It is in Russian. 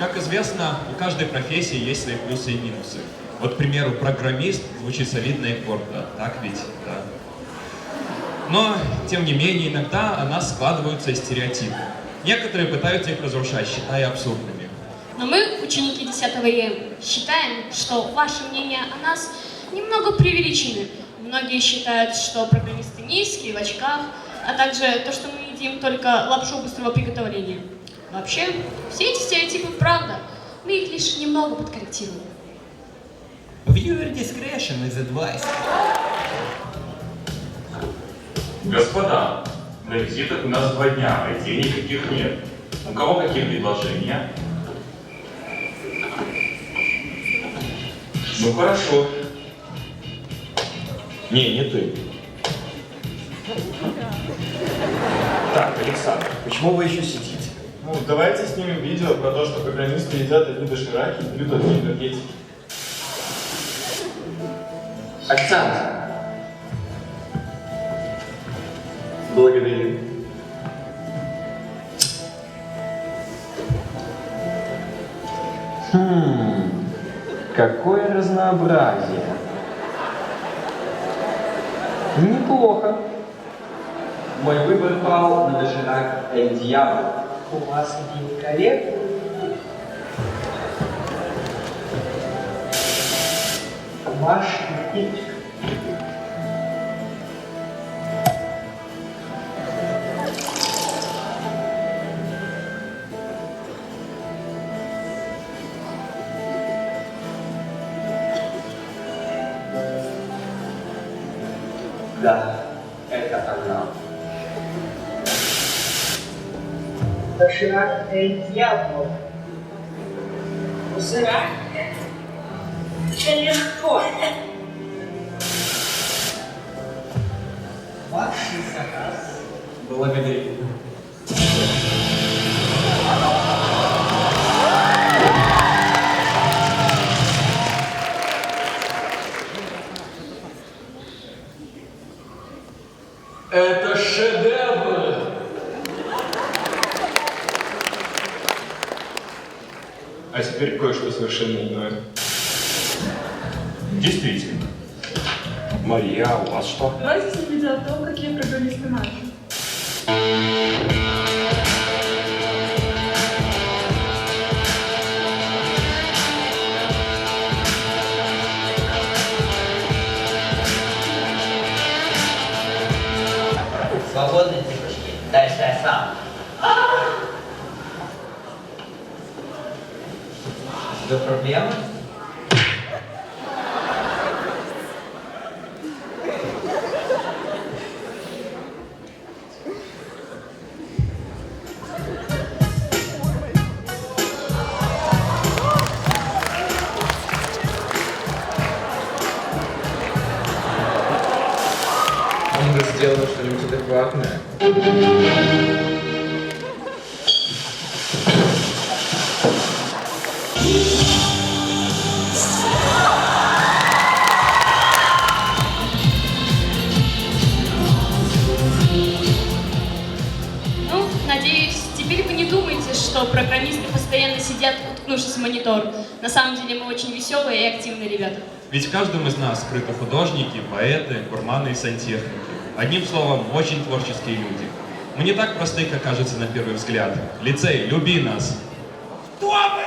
Как известно, у каждой профессии есть свои плюсы и минусы. Вот, к примеру, программист звучит солидно и гордо, так ведь? Да. Но, тем не менее, иногда о нас складываются стереотипы. Некоторые пытаются их разрушать, считая абсурдными. Но мы, ученики 10 ЕМ, считаем, что ваше мнение о нас немного преувеличены. Многие считают, что программисты низкие, в очках, а также то, что мы едим только лапшу быстрого приготовления. Вообще, все эти стереотипы правда, мы их лишь немного подкорректируем. Viewer discretion is advised. Господа, на визитах у нас 2 дня, а идей никаких нет. У кого какие предложения? Ну хорошо. Не ты. Так, Александр, почему вы еще сидите? Ну, давайте снимем видео про то, что программисты едят одни дошираки и пьют одни энергетики. Александр. Благодарю. Какое разнообразие. Неплохо. Мой выбор пал на доширак Эль Дьявол. У вас великолепно. Ваш напиток. Да, это она. Доширак Эль Дьявол. Доширак? Это легко. Ваш заказ. Благодарю. Это шедевр! А теперь кое-что совершенно иное. Действительно. Мария, а у вас что? Давайте снимем видео о том, какие программисты наши. Свободные девочки. Дальше я сам. Что проблема? Он бы сделал что-нибудь адекватное. Ну, надеюсь, теперь вы не думаете, что программисты постоянно сидят, уткнувшись в монитор. На самом деле мы очень веселые и активные ребята. Ведь в каждом из нас скрыты художники, поэты, гурманы и сантехники. Одним словом, очень творческие люди. Мы не так просты, как кажется на первый взгляд. Лицей, люби нас! Кто вы?